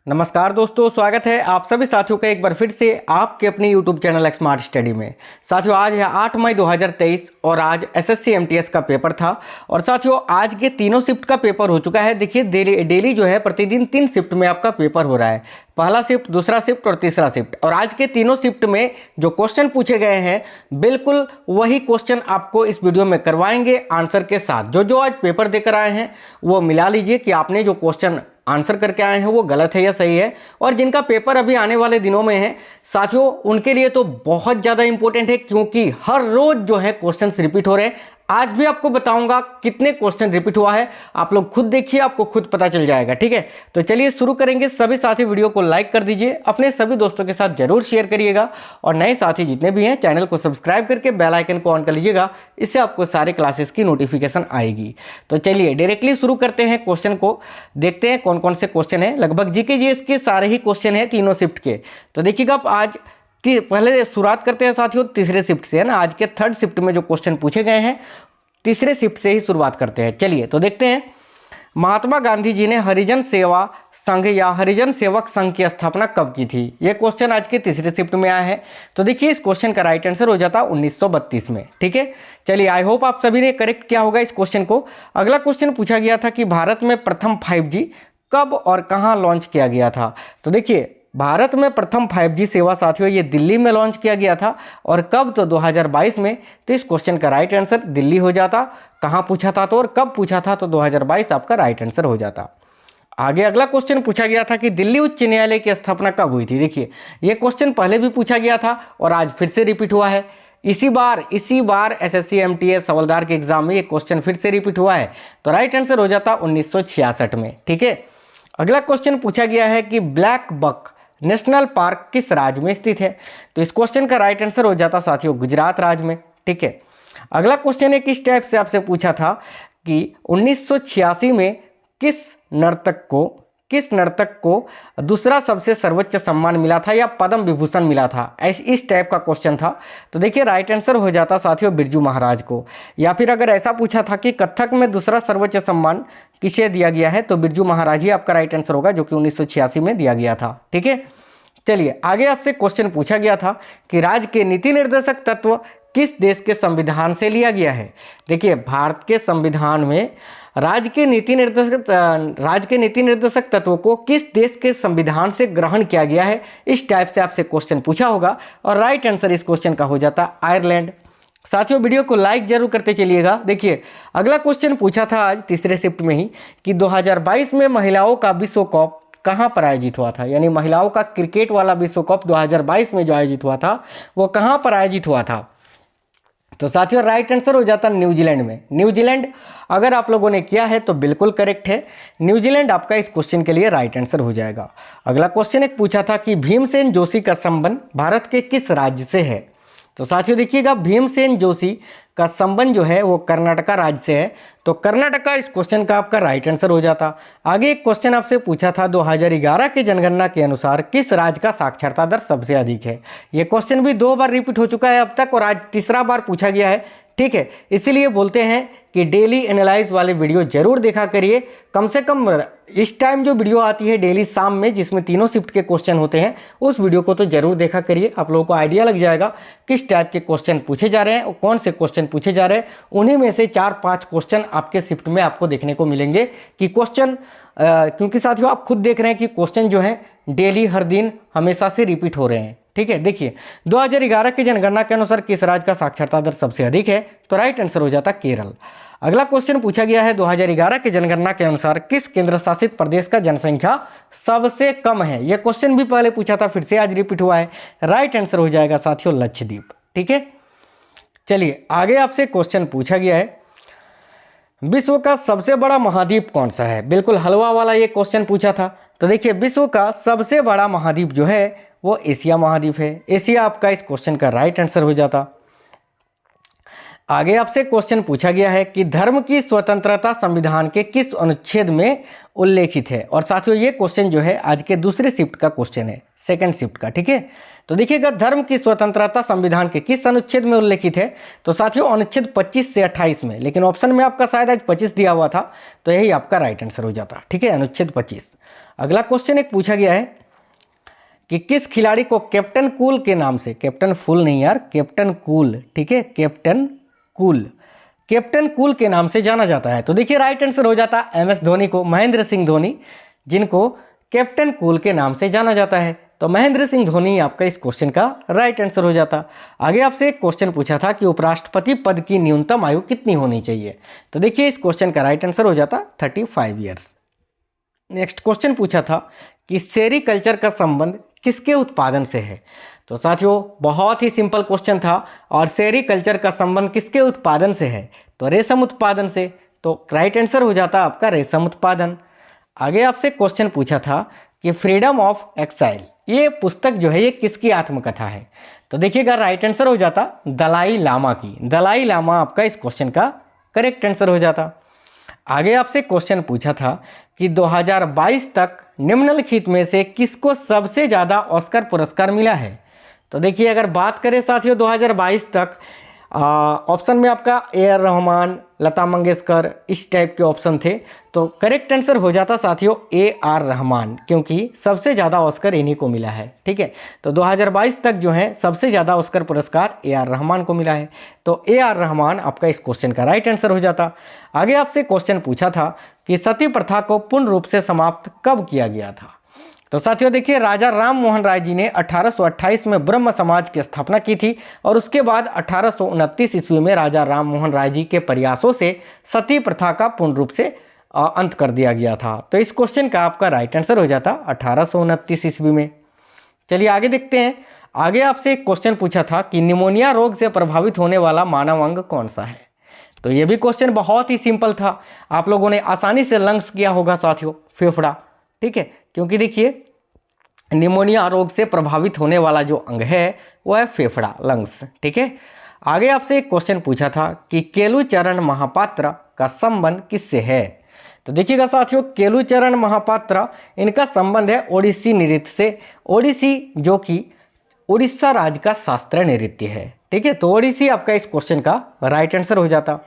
नमस्कार दोस्तों, स्वागत है आप सभी साथियों का एक बार फिर से आपके अपने YouTube चैनल स्मार्ट स्टडी में। साथियों, आज है 8 मई 2023 और आज एसएससी एमटीएस का पेपर था। और साथियों, आज के तीनों शिफ्ट का पेपर हो चुका है। देखिए, डेली जो है प्रतिदिन 3 शिफ्ट में आपका पेपर हो रहा है। पहला शिफ्ट, दूसरा शिफ्ट और तीसरा शिफ्ट। और आज के तीनों शिफ्ट में जो क्वेश्चन पूछे गए हैं, बिल्कुल वही क्वेश्चन आपको इस वीडियो में करवाएंगे आंसर के साथ। जो आज पेपर देकर आए हैं वो मिला लीजिए कि आपने जो क्वेश्चन आंसर करके आए हैं वो गलत है या सही है। और जिनका पेपर अभी आने वाले दिनों में है साथियों, उनके लिए तो बहुत ज़्यादा इंपॉर्टेंट है, क्योंकि हर रोज जो है क्वेश्चंस रिपीट हो रहे हैं। आज भी आपको बताऊंगा कितने क्वेश्चन रिपीट हुआ है, आप लोग खुद देखिए, आपको खुद पता चल जाएगा। ठीक है, तो चलिए शुरू करेंगे। सभी साथी वीडियो को लाइक कर दीजिए, अपने सभी दोस्तों के साथ जरूर शेयर करिएगा और नए साथी जितने भी हैं चैनल को सब्सक्राइब करके बेल आइकन को ऑन कर लीजिएगा, इससे आपको सारे क्लासेस की नोटिफिकेशन आएगी। तो चलिए डायरेक्टली शुरू करते हैं, क्वेश्चन को देखते हैं कौन कौन से क्वेश्चन है। लगभग जीके जीएस के सारे ही क्वेश्चन है तीनों शिफ्ट के। तो देखिएगा, आप आज पहले शुरुआत करते हैं साथियों तीसरे शिफ्ट से, है ना। आज के थर्ड शिफ्ट में जो क्वेश्चन पूछे गए हैं तीसरे शिफ्ट से ही शुरुआत करते हैं। चलिए तो देखते हैं, महात्मा गांधी जी ने हरिजन सेवा संघ या हरिजन सेवक संघ की स्थापना कब की थी? यह क्वेश्चन आज के तीसरे शिफ्ट में आया है। तो देखिए, इस क्वेश्चन का राइट आंसर हो जाता 1932 में। ठीक है, चलिए आई होप आप सभी ने करेक्ट किया होगा इस क्वेश्चन को। अगला क्वेश्चन पूछा गया था कि भारत में प्रथम 5G कब और कहां लॉन्च किया गया था? तो देखिए, भारत में प्रथम 5G सेवा साथियों ये दिल्ली में लॉन्च किया गया था। और कब? तो 2022 में। तो इस क्वेश्चन का राइट आंसर दिल्ली हो जाता। कहां पूछा था तो और कब पूछा था? तो 2022 आपका राइट आंसर हो जाता। आगे अगला क्वेश्चन पूछा गया था कि दिल्ली उच्च न्यायालय की स्थापना कब हुई थी? देखिए, ये क्वेश्चन पहले भी पूछा गया था और आज फिर से रिपीट हुआ है। इसी बार एसएससी एमटीएस हवलदार के एग्जाम में ये क्वेश्चन फिर से रिपीट हुआ है। तो राइट आंसर हो जाता 1966 में। ठीक है, अगला क्वेश्चन पूछा गया है कि ब्लैक बक नेशनल पार्क किस राज्य में स्थित है? तो इस क्वेश्चन का राइट आंसर हो जाता साथियों गुजरात राज्य में। ठीक है, अगला क्वेश्चन है किस टाइप से आपसे पूछा था कि 1986 में किस नर्तक को दूसरा सबसे सर्वोच्च सम्मान मिला था या पद्म विभूषण मिला था? इस टाइप का क्वेश्चन था। तो देखिए, राइट आंसर हो जाता साथियों बिरजू महाराज को। या फिर अगर ऐसा पूछा था कि कथक में दूसरा सर्वोच्च सम्मान किसे दिया गया है, तो बिरजू महाराज ही आपका राइट आंसर होगा, जो कि 1986 में दिया गया था। ठीक है, चलिए आगे आपसे क्वेश्चन पूछा गया था कि राज्य के नीति निर्देशक तत्व किस देश के संविधान से लिया गया है? देखिए, भारत के संविधान में राज्य के नीति निर्देशक तत्वों को किस देश के संविधान से ग्रहण किया गया है, इस टाइप से आपसे क्वेश्चन पूछा होगा। और राइट आंसर इस क्वेश्चन का हो जाता आयरलैंड। साथियों, वीडियो को लाइक जरूर करते चलिएगा। देखिए, अगला क्वेश्चन पूछा था आज तीसरे शिफ्ट में ही कि 2022 में महिलाओं का विश्व कप कहां पर आयोजित हुआ था? यानी महिलाओं का क्रिकेट वाला विश्व कप 2022 में जो आयोजित हुआ था वो कहां पर आयोजित हुआ था? तो साथियों, राइट आंसर हो जाता न्यूजीलैंड में। न्यूजीलैंड अगर आप लोगों ने किया है तो बिल्कुल करेक्ट है, न्यूजीलैंड आपका इस क्वेश्चन के लिए राइट आंसर हो जाएगा। अगला क्वेश्चन एक पूछा था कि भीमसेन जोशी का संबंध भारत के किस राज्य से है? तो साथियों देखिएगा, भीमसेन जोशी का संबंध जो है वो कर्नाटका राज्य से है। तो कर्नाटका इस क्वेश्चन का आपका राइट आंसर हो जाता। आगे एक क्वेश्चन आपसे पूछा था 2011 के जनगणना के अनुसार किस राज्य का साक्षरता दर सबसे अधिक है? ये क्वेश्चन भी 2 बार रिपीट हो चुका है अब तक और आज तीसरा बार पूछा गया है। ठीक है, इसीलिए बोलते हैं कि डेली एनालाइज वाले वीडियो जरूर देखा करिए। कम से कम इस टाइम जो वीडियो आती है डेली शाम में, जिसमें तीनों शिफ्ट के क्वेश्चन होते हैं, उस वीडियो को तो जरूर देखा करिए। आप लोगों को आइडिया लग जाएगा किस टाइप के क्वेश्चन पूछे जा रहे हैं और कौन से क्वेश्चन पूछे जा रहे हैं। उन्हीं में से 4-5 क्वेश्चन आपके शिफ्ट में आपको देखने को मिलेंगे कि क्वेश्चन, क्योंकि साथियों आप खुद देख रहे हैं कि क्वेश्चन जो है डेली हर दिन हमेशा से रिपीट हो रहे हैं। ठीक है, देखिए 2011 की जनगणना के अनुसार किस राज्य का साक्षरता दर सबसे अधिक है? तो राइट आंसर हो जाता केरल। अगला क्वेश्चन पूछा गया है 2011 की जनगणना के अनुसार किस केंद्र शासित प्रदेश का जनसंख्या सबसे कम है? यह क्वेश्चन भी पहले पूछा था, फिर से आज रिपीट हुआ है। राइट आंसर हो जाएगा साथियों लक्षद्वीप। ठीक है, चलिए आगे आपसे क्वेश्चन पूछा गया है विश्व का सबसे बड़ा महाद्वीप कौन सा है? बिल्कुल हलवा वाला ये क्वेश्चन पूछा था। तो देखिए, विश्व का सबसे बड़ा महाद्वीप जो है वो एशिया महाद्वीप है। एशिया आपका इस क्वेश्चन का राइट आंसर हो जाता। आगे आपसे क्वेश्चन पूछा गया है कि धर्म की स्वतंत्रता संविधान के किस अनुच्छेद में उल्लेखित है। और साथियों ये क्वेश्चन जो है आज के दूसरे शिफ्ट का क्वेश्चन है, सेकंड शिफ्ट का, ठीक है। तो देखिएगा धर्म की स्वतंत्रता संविधान के किस अनुच्छेद में उल्लेखित है। तो साथियों अनुच्छेद 25 से 28 में, लेकिन ऑप्शन में आपका शायद आज 25 दिया हुआ था, तो यही आपका राइट आंसर हो जाता, ठीक है, अनुच्छेद 25। अगला क्वेश्चन एक पूछा गया है कि किस खिलाड़ी को कैप्टन कूल के नाम से, कैप्टन फुल नहीं यार, कैप्टन कूल, ठीक है, कैप्टन कूल, कैप्टन कूल के नाम से जाना जाता है। तो देखिए राइट आंसर हो जाता है MS धोनी को, महेंद्र सिंह धोनी, जिनको कैप्टन कूल के नाम से जाना जाता है। तो महेंद्र सिंह धोनी आपका इस क्वेश्चन का राइट आंसर हो जाता। आगे आपसे एक क्वेश्चन पूछा था कि उपराष्ट्रपति पद की न्यूनतम आयु कितनी होनी चाहिए। तो देखिए इस क्वेश्चन का राइट आंसर हो जाता 35 ईयर्स। नेक्स्ट क्वेश्चन पूछा था कि सेरीकल्चर का संबंध किसके उत्पादन से है। तो साथियों बहुत ही सिंपल क्वेश्चन था, और सेरीकल्चर का संबंध किसके उत्पादन से है, तो रेशम उत्पादन से। तो राइट आंसर हो जाता आपका रेशम उत्पादन। आगे आपसे क्वेश्चन पूछा था कि फ्रीडम ऑफ एक्साइल, ये पुस्तक जो है ये किसकी आत्मकथा है। तो देखिएगा राइट आंसर हो जाता दलाई लामा की, दलाई लामा आपका इस क्वेश्चन का करेक्ट आंसर हो जाता। आगे आपसे क्वेश्चन पूछा था कि 2022 तक निम्नलिखित में से किसको सबसे ज़्यादा ऑस्कर पुरस्कार मिला है। तो देखिए अगर बात करें साथियों 2022 तक, ऑप्शन में आपका AR रहमान, लता मंगेशकर, इस टाइप के ऑप्शन थे। तो करेक्ट आंसर हो जाता साथियों AR रहमान, क्योंकि सबसे ज़्यादा ऑस्कर इन्हीं को मिला है, ठीक है। तो 2022 तक जो है सबसे ज़्यादा ऑस्कर पुरस्कार AR रहमान को मिला है। तो AR रहमान आपका इस क्वेश्चन का राइट आंसर हो जाता। आगे आपसे क्वेश्चन पूछा था कि सती प्रथा को पूर्ण रूप से समाप्त कब किया गया था। तो साथियों देखिए राजा राम मोहन राय जी ने 1828 में ब्रह्म समाज की स्थापना की थी, और उसके बाद 1829 ईस्वी में राजा राम मोहन राय जी के प्रयासों से सती प्रथा का पूर्ण रूप से अंत कर दिया गया था। तो इस क्वेश्चन का आपका राइट आंसर हो जाता 1829 ईस्वी में। चलिए आगे देखते हैं। आगे आपसे एक क्वेश्चन पूछा था कि निमोनिया रोग से प्रभावित होने वाला मानव अंग कौन सा है। तो ये भी क्वेश्चन बहुत ही सिंपल था, आप लोगों ने आसानी से लंग्स किया होगा साथियों, फेफड़ा, ठीक है, क्योंकि देखिए निमोनिया रोग से प्रभावित होने वाला जो अंग है वो है फेफड़ा, लंग्स, ठीक है। आगे आपसे एक क्वेश्चन पूछा था कि केलुचरण महापात्र का संबंध किससे है। तो देखिएगा साथियों केलुचरण महापात्र, इनका संबंध है ओडिसी नृत्य से। ओडिसी जो कि उड़ीसा राज्य का शास्त्रीय नृत्य है, ठीक है। तो ओडिसी आपका इस क्वेश्चन का राइट आंसर हो जाता।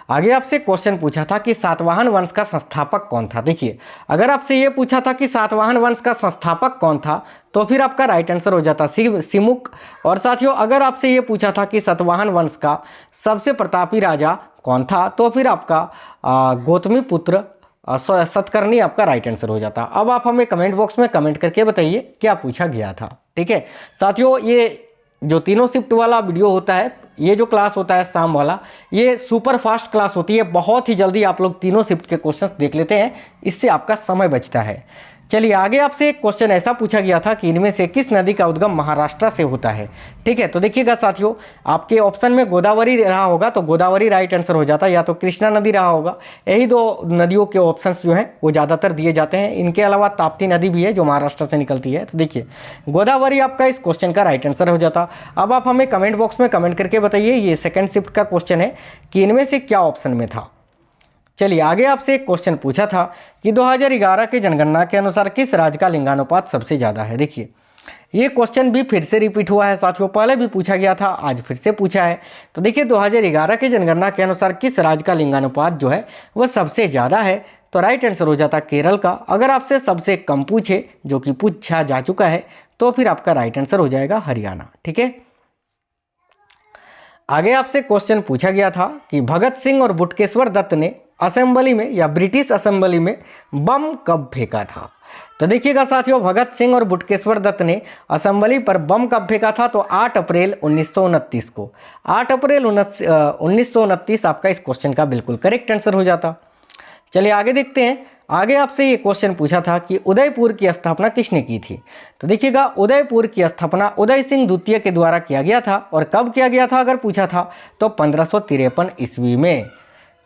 आगे आपसे क्वेश्चन पूछा था कि सातवाहन वंश का संस्थापक कौन था। देखिए अगर आपसे ये पूछा था कि सातवाहन वंश का संस्थापक कौन था, तो फिर आपका राइट आंसर हो जाता सिमुक। और साथियों अगर आपसे ये पूछा था कि सातवाहन वंश का सबसे प्रतापी राजा कौन था, तो फिर आपका गौतमी पुत्र सतकर्णी आपका राइट आंसर हो जाता। अब आप हमें कमेंट बॉक्स में कमेंट करके बताइए क्या पूछा गया था, ठीक है। साथियों ये जो तीनों शिफ्ट वाला वीडियो होता है, ये जो क्लास होता है शाम वाला, ये सुपर फास्ट क्लास होती है, बहुत ही जल्दी आप लोग तीनों शिफ्ट के क्वेश्चंस देख लेते हैं, इससे आपका समय बचता है। चलिए आगे आपसे एक क्वेश्चन ऐसा पूछा गया था कि इनमें से किस नदी का उद्गम महाराष्ट्र से होता है, ठीक है। तो देखिएगा साथियों आपके ऑप्शन में गोदावरी रहा होगा, तो गोदावरी राइट आंसर हो जाता, या तो कृष्णा नदी रहा होगा। यही दो नदियों के ऑप्शंस जो हैं वो ज़्यादातर दिए जाते हैं। इनके अलावा ताप्ती नदी भी है जो महाराष्ट्र से निकलती है। तो देखिए गोदावरी आपका इस क्वेश्चन का राइट आंसर हो जाता। अब आप हमें कमेंट बॉक्स में कमेंट करके बताइए, ये सेकेंड शिफ्ट का क्वेश्चन है, कि इनमें से क्या ऑप्शन में था। चलिए आगे आपसे एक क्वेश्चन पूछा था कि 2011 की जनगणना के अनुसार किस राज्य का लिंगानुपात सबसे ज़्यादा है। देखिए ये क्वेश्चन भी फिर से रिपीट हुआ है साथियों, पहले भी पूछा गया था, आज फिर से पूछा है। तो देखिए 2011 की जनगणना के अनुसार किस राज्य का लिंगानुपात जो है वह सबसे ज़्यादा है। तो राइट आंसर हो जाता केरल का। अगर आपसे सबसे कम पूछे, जो कि पूछा जा चुका है, तो फिर आपका राइट आंसर हो जाएगा हरियाणा, ठीक है। आगे आपसे क्वेश्चन पूछा गया था कि भगत सिंह और बुटकेश्वर दत्त ने असेंबली में या ब्रिटिश असेंबली में बम कब फेंका था। तो देखिएगा साथियों भगत सिंह और बुटकेश्वर दत्त ने असेंबली पर बम कब फेंका था, तो 8 अप्रैल 1929 को। 8 अप्रैल 1929 आपका इस क्वेश्चन का बिल्कुल करेक्ट आंसर हो जाता। चलिए आगे देखते हैं। आगे आपसे ये क्वेश्चन पूछा था कि उदयपुर की स्थापना किसने की थी। तो देखिएगा उदयपुर की स्थापना उदय सिंह द्वितीय के द्वारा किया गया था, और कब किया गया था अगर पूछा था तो 1553 ईस्वी में।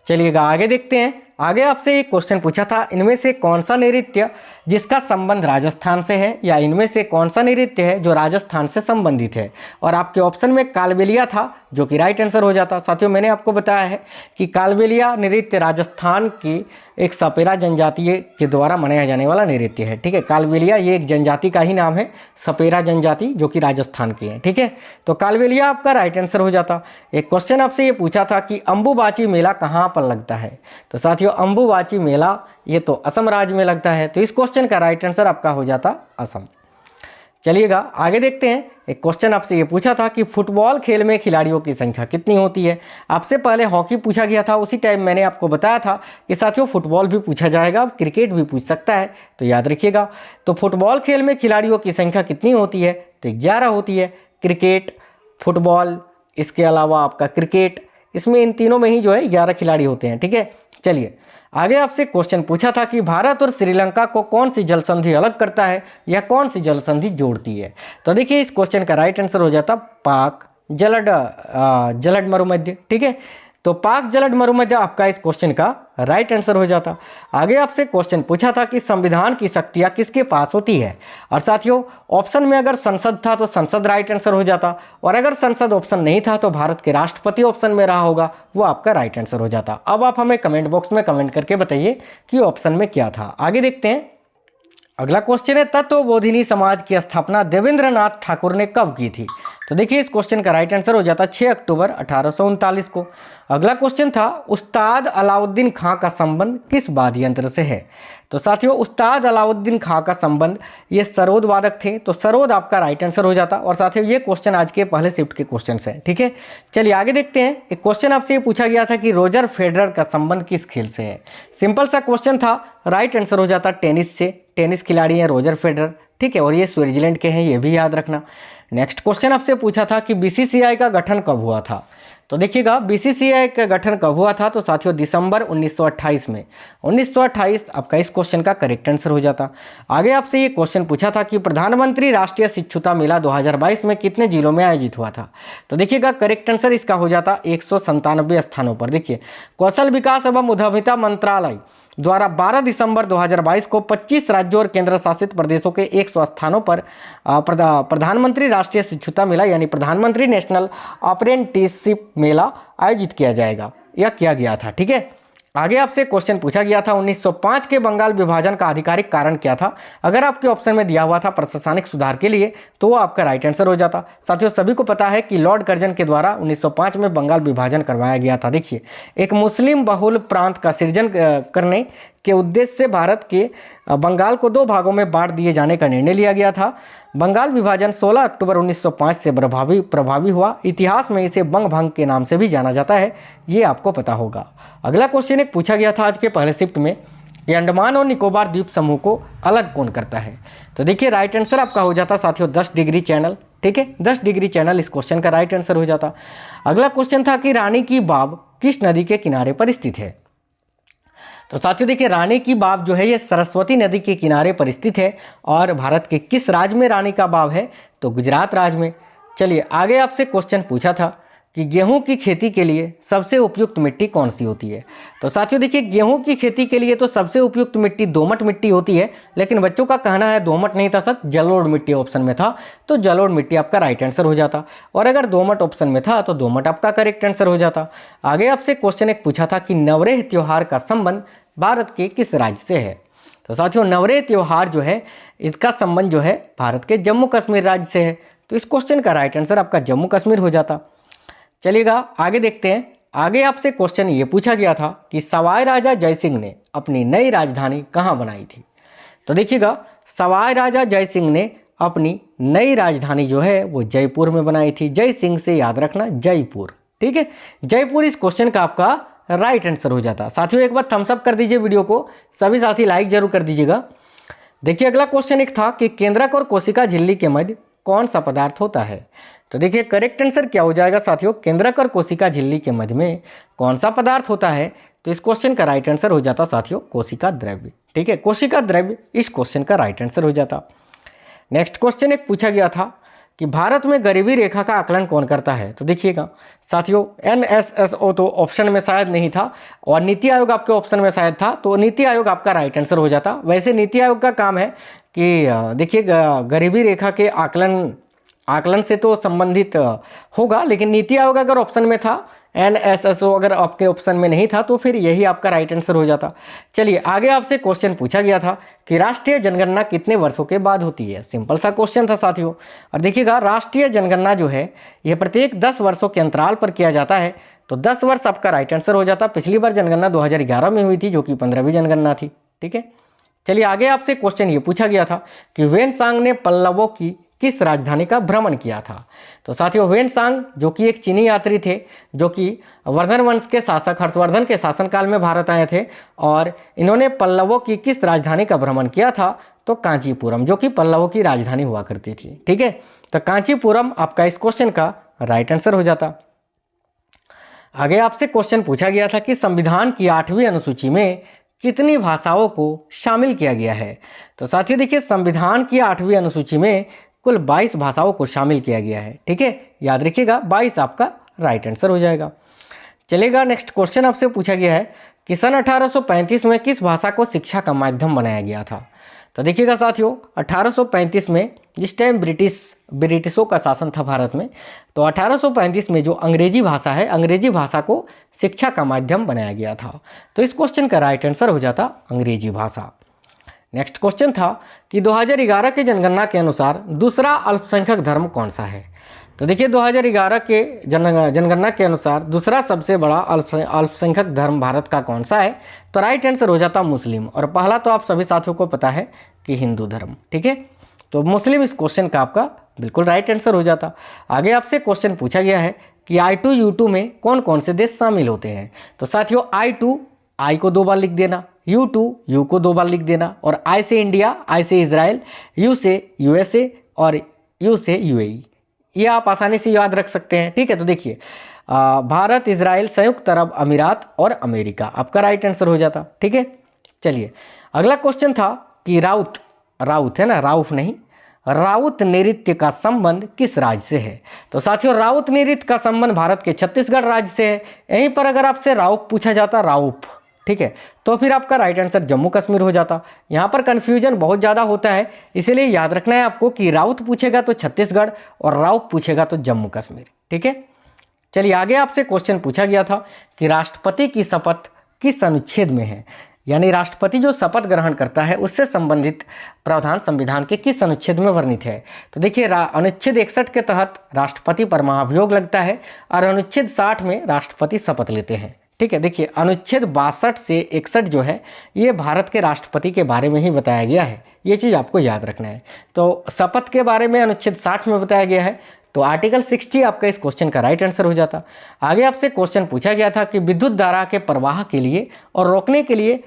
चलिएगा आगे देखते हैं। आगे आपसे एक क्वेश्चन पूछा था, इनमें से कौन सा नृत्य जिसका संबंध राजस्थान से है, या इनमें से कौन सा नृत्य है जो राजस्थान से संबंधित है। और आपके ऑप्शन में कालबेलिया था, जो कि राइट आंसर हो जाता। साथियों, मैंने आपको बताया है कि कालबेलिया नृत्य राजस्थान की एक सपेरा जनजाति के द्वारा मनाया जाने वाला नृत्य है। ठीक है, कालबेलिया ये एक जनजाति का ही नाम है, सपेरा जनजाति, जो कि राजस्थान की है। ठीक है, तो कालबेलिया आपका राइट आंसर हो जाता। एक क्वेश्चन आपसे ये पूछा था कि अंबुबाची मेला कहाँ पर लगता है। तो साथियों, अंबुबाची मेला ये तो असम राज्य में लगता है, तो इस क्वेश्चन का राइट आंसर आपका हो जाता असम। चलिएगा आगे देखते हैं। एक क्वेश्चन आपसे ये पूछा था कि फुटबॉल खेल में खिलाड़ियों की संख्या कितनी होती है। आपसे पहले हॉकी पूछा गया था, उसी टाइम मैंने आपको बताया था कि साथियों फुटबॉल भी पूछा जाएगा, क्रिकेट भी पूछ सकता है, तो याद रखिएगा। तो फुटबॉल खेल में खिलाड़ियों की संख्या कितनी होती है, तो 11 होती है। क्रिकेट, फुटबॉल, इसके अलावा आपका क्रिकेट, इसमें इन तीनों में ही जो है 11 खिलाड़ी होते हैं। ठीक है, चलिए आगे आपसे क्वेश्चन पूछा था कि भारत और श्रीलंका को कौन सी जल संधि अलग करता है, या कौन सी जल संधि जोड़ती है। तो देखिए इस क्वेश्चन का राइट आंसर हो जाता पाक जलड मरुमध्य। ठीक है, तो पाक जलड मरुमध्य आपका इस क्वेश्चन का राइट आंसर हो जाता। आगे आपसे क्वेश्चन पूछा था कि संविधान की शक्तियां किसके पास होती है। और साथियों, ऑप्शन में अगर संसद था तो संसद राइट आंसर हो जाता, और अगर संसद ऑप्शन नहीं था तो भारत के राष्ट्रपति ऑप्शन में रहा होगा, वो आपका राइट आंसर हो जाता। अब आप हमें कमेंट बॉक्स में कमेंट करके बताइए कि ऑप्शन में क्या था। आगे देखते हैं। अगला क्वेश्चन है, तत्वबोधिनी समाज की स्थापना देवेंद्रनाथ ठाकुर ने कब की थी। तो देखिए इस क्वेश्चन का राइट आंसर हो जाता 6 अक्टूबर 1839 को। अगला क्वेश्चन था, उस्ताद अलाउद्दीन खां का संबंध किस वाद्य यंत्र से है। तो साथियों, उस्ताद अलाउद्दीन खां का संबंध ये सरोद वादक थे, तो सरोद आपका राइट आंसर हो जाता। और साथियों, ये क्वेश्चन आज के पहले शिफ्ट के क्वेश्चन हैं। ठीक है, चलिए आगे देखते हैं। एक क्वेश्चन आपसे ये पूछा गया था कि रोजर फेडरर का संबंध किस खेल से है। सिंपल सा क्वेश्चन था, राइट आंसर हो जाता टेनिस से। टेनिस खिलाड़ी हैं रोजर फेडरर। ठीक है, और ये स्विट्जरलैंड के हैं, ये भी याद रखना। नेक्स्ट क्वेश्चन आपसे पूछा था कि बीसीसीआई का गठन कब हुआ था। तो देखिएगा बीसीसीआई का गठन कब हुआ था। तो साथियों, दिसंबर 1928 में। 1928 आपका इस क्वेश्चन का करेक्ट आंसर हो जाता। आगे आपसे ये क्वेश्चन पूछा था कि प्रधानमंत्री राष्ट्रीय शिक्षुता मेला 2022 में कितने जिलों में आयोजित हुआ था। तो देखिएगा करेक्ट आंसर इसका हो जाता 197 स्थानों पर। देखिए, कौशल विकास एवं उद्यमिता मंत्रालय द्वारा 12 दिसंबर 2022 को 25 राज्यों और केंद्र शासित प्रदेशों के 100 स्थानों पर प्रधानमंत्री राष्ट्रीय शिक्षुता मेला यानी प्रधानमंत्री नेशनल अप्रेंटिसशिप मेला आयोजित किया जाएगा या किया गया था। ठीक है, आगे आपसे क्वेश्चन पूछा गया था 1905 के बंगाल विभाजन का आधिकारिक कारण क्या था। अगर आपके ऑप्शन में दिया हुआ था प्रशासनिक सुधार के लिए, तो वो आपका राइट आंसर हो जाता। साथियों, सभी को पता है कि लॉर्ड कर्जन के द्वारा 1905 में बंगाल विभाजन करवाया गया था। देखिए, एक मुस्लिम बहुल प्रांत का सृजन करने के उद्देश्य से भारत के बंगाल को 2 भागों में बांट दिए जाने का निर्णय लिया गया था। बंगाल विभाजन 16 अक्टूबर 1905 से प्रभावी हुआ। इतिहास में इसे बंग भंग के नाम से भी जाना जाता है, ये आपको पता होगा। अगला क्वेश्चन एक पूछा गया था आज के पहले शिफ्ट में कि अंडमान और निकोबार द्वीप समूह को अलग कौन करता है। तो देखिए राइट आंसर आपका हो जाता साथियों 10 डिग्री चैनल। ठीक है, 10 डिग्री चैनल इस क्वेश्चन का राइट आंसर हो जाता। अगला क्वेश्चन था कि रानी की बाव किस नदी के किनारे पर स्थित है। तो साथियों देखिए, रानी की बाव जो है ये सरस्वती नदी के किनारे पर स्थित है। और भारत के किस राज्य में रानी का बाव है, तो गुजरात राज्य में। चलिए आगे आपसे क्वेश्चन पूछा था कि गेहूं की खेती के लिए सबसे उपयुक्त मिट्टी कौन सी होती है। तो साथियों देखिए, गेहूं की खेती के लिए तो सबसे उपयुक्त मिट्टी दोमट मिट्टी होती है, लेकिन बच्चों का कहना है दोमट नहीं था सर, जलोढ़ मिट्टी ऑप्शन में था, तो जलोढ़ मिट्टी आपका राइट आंसर हो जाता। और अगर दोमट ऑप्शन में था तो दोमट आपका करेक्ट आंसर हो जाता। आगे आपसे क्वेश्चन एक पूछा था कि नवरेह त्योहार का संबंध भारत के किस राज्य से है। तो साथियों, नवरेह त्योहार जो है इसका संबंध जो है भारत के जम्मू कश्मीर राज्य से है, तो इस क्वेश्चन का राइट आंसर आपका जम्मू कश्मीर हो जाता। चलिएगा आगे देखते हैं। आगे आपसे क्वेश्चन ये पूछा गया था कि सवाई राजा जय सिंह ने अपनी नई राजधानी कहाँ बनाई थी। तो देखिएगा, सवाई राजा जय सिंह ने अपनी नई राजधानी जो है वो जयपुर में बनाई थी। जय सिंह से याद रखना जयपुर। ठीक है, जयपुर इस क्वेश्चन का आपका राइट आंसर हो जाता। साथियों एक बार थम्स अप कर दीजिए वीडियो को, सभी साथी लाइक जरूर कर दीजिएगा। देखिए अगला क्वेश्चन एक था कि केंद्रक और कोशिका झिल्ली के मध्य कौन सा पदार्थ होता है। तो देखिए करेक्ट आंसर क्या हो जाएगा साथियों, केंद्रक और कोशिका झिल्ली के मध्य में कौन सा पदार्थ होता है। तो इस क्वेश्चन का राइट आंसर हो जाता साथियों कोशिका द्रव्य। ठीक है, कोशिका द्रव्य इस क्वेश्चन का राइट आंसर हो जाता। नेक्स्ट क्वेश्चन एक पूछा गया था कि भारत में गरीबी रेखा का आकलन कौन करता है। तो देखिएगा साथियों, NSSO तो ऑप्शन में शायद नहीं था और नीति आयोग आपके ऑप्शन में शायद था, तो नीति आयोग आपका राइट आंसर हो जाता। वैसे नीति आयोग का काम है कि देखिए गरीबी रेखा के आकलन से तो संबंधित होगा, लेकिन नीति आयोग अगर ऑप्शन में था, NSSO अगर आपके ऑप्शन में नहीं था, तो फिर यही आपका राइट आंसर हो जाता। चलिए आगे आपसे क्वेश्चन पूछा गया था कि राष्ट्रीय जनगणना कितने वर्षों के बाद होती है। सिंपल सा क्वेश्चन था साथियों। और देखिएगा राष्ट्रीय जनगणना जो है यह प्रत्येक 10 वर्षों के अंतराल पर किया जाता है, तो 10 वर्ष आपका राइट आंसर हो जाता। पिछली बार जनगणना 2011 में हुई थी, जो कि 15वीं जनगणना थी। ठीक है, चलिए आगे आपसे क्वेश्चन ये पूछा गया था कि वेनसांग ने पल्लवों की किस राजधानी का भ्रमण किया था। तो साथियों वेनसांग जो कि एक चीनी यात्री थे, जो कि वर्धन वंश के शासक हर्षवर्धन के शासनकाल में भारत आए थे, और इन्होंने पल्लवों की किस राजधानी का भ्रमण किया था। तो कांचीपुरम, जो कि पल्लवों की राजधानी हुआ करती थी। ठीक है, तो कांचीपुरम आपका इस क्वेश्चन का राइट आंसर हो जाता। आगे आपसे क्वेश्चन पूछा गया था कि संविधान की 8वीं अनुसूची में कितनी भाषाओं को शामिल किया गया है। तो साथियों देखिए संविधान की 8वीं अनुसूची में कुल 22 भाषाओं को शामिल किया गया है। ठीक है, याद रखिएगा 22 आपका राइट आंसर हो जाएगा। चलेगा नेक्स्ट क्वेश्चन आपसे पूछा गया है कि सन 1835 में किस भाषा को शिक्षा का माध्यम बनाया गया था। तो देखिएगा साथियों 1835 में जिस टाइम ब्रिटिशों का शासन था भारत में, तो 1835 में जो अंग्रेजी भाषा है, अंग्रेजी भाषा को शिक्षा का माध्यम बनाया गया था। तो इस क्वेश्चन का राइट आंसर हो जाता अंग्रेजी भाषा। नेक्स्ट क्वेश्चन था कि 2011 के जनगणना के अनुसार दूसरा अल्पसंख्यक धर्म कौन सा है। तो देखिए 2011 के जनगणना के अनुसार दूसरा सबसे बड़ा अल्पसंख्यक धर्म भारत का कौन सा है। तो राइट आंसर हो जाता मुस्लिम, और पहला तो आप सभी साथियों को पता है कि हिंदू धर्म। ठीक है, तो मुस्लिम इस क्वेश्चन का आपका बिल्कुल राइट आंसर हो जाता। आगे आपसे क्वेश्चन पूछा गया है कि I2 U2 में कौन कौन से देश शामिल होते हैं। तो साथियों I2 I को 2 बार लिख देना, U2 U को 2 बार लिख देना, और I से इंडिया, I से इजराइल, U से USA और U से UAE। ये आप आसानी से याद रख सकते हैं। ठीक है, तो देखिए भारत, इजराइल, संयुक्त अरब अमीरात और अमेरिका आपका राइट आंसर हो जाता। ठीक है, चलिए अगला क्वेश्चन था कि राउत है ना, राउफ नहीं, राउत नृत्य का संबंध किस राज्य से है। तो साथियों राउत नृत्य का संबंध भारत के छत्तीसगढ़ राज्य से है। यहीं पर अगर आपसे राउफ पूछा जाता, राउफ, ठीक है, तो फिर आपका राइट आंसर जम्मू कश्मीर हो जाता। यहाँ पर कन्फ्यूजन बहुत ज़्यादा होता है, इसीलिए याद रखना है आपको कि राउत पूछेगा तो छत्तीसगढ़ और राउफ पूछेगा तो जम्मू कश्मीर। ठीक है, चलिए आगे आपसे क्वेश्चन पूछा गया था कि राष्ट्रपति की शपथ किस अनुच्छेद में है, यानी राष्ट्रपति जो शपथ ग्रहण करता है उससे संबंधित प्रावधान संविधान के किस अनुच्छेद में वर्णित है। तो देखिए अनुच्छेद 61 के तहत राष्ट्रपति पर महाभियोग लगता है, और अनुच्छेद 60 में राष्ट्रपति शपथ लेते हैं। ठीक है, देखिए अनुच्छेद 62 से 61 जो है ये भारत के राष्ट्रपति के बारे में ही बताया गया है, ये चीज़ आपको याद रखना है। तो शपथ के बारे में अनुच्छेद 60 में बताया गया है, तो आर्टिकल 60 आपका इस क्वेश्चन का राइट आंसर हो जाता। आगे आपसे क्वेश्चन पूछा गया था कि विद्युत धारा के प्रवाह के लिए और रोकने के लिए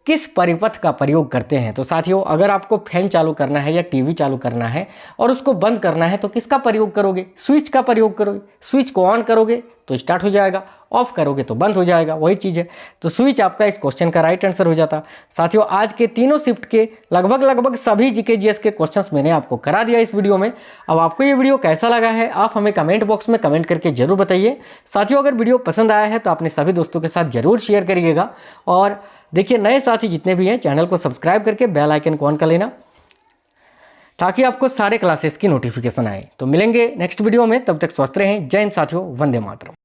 किस परिपथ का प्रयोग करते हैं। तो साथियों अगर आपको फैन चालू करना है या टीवी चालू करना है और उसको बंद करना है तो किसका प्रयोग करोगे, स्विच का प्रयोग करोगे। स्विच को ऑन करोगे तो स्टार्ट हो जाएगा, ऑफ करोगे तो बंद हो जाएगा, वही चीज़ है। तो स्विच आपका इस क्वेश्चन का राइट आंसर हो जाता। साथियों आज के तीनों शिफ्ट के लगभग सभी जीके जीएस के क्वेश्चंस मैंने आपको करा दिया इस वीडियो में। अब आपको ये वीडियो कैसा लगा है आप हमें कमेंट बॉक्स में कमेंट करके जरूर बताइए। साथियों अगर वीडियो पसंद आया है तो अपने सभी दोस्तों के साथ जरूर शेयर करिएगा, और देखिए नए साथी जितने भी हैं चैनल को सब्सक्राइब करके बेल आइकन को ऑन कर लेना ताकि आपको सारे क्लासेस की नोटिफिकेशन आए। तो मिलेंगे नेक्स्ट वीडियो में, तब तक स्वस्थ रहें। जय हिंद साथियों, वंदे मातरम।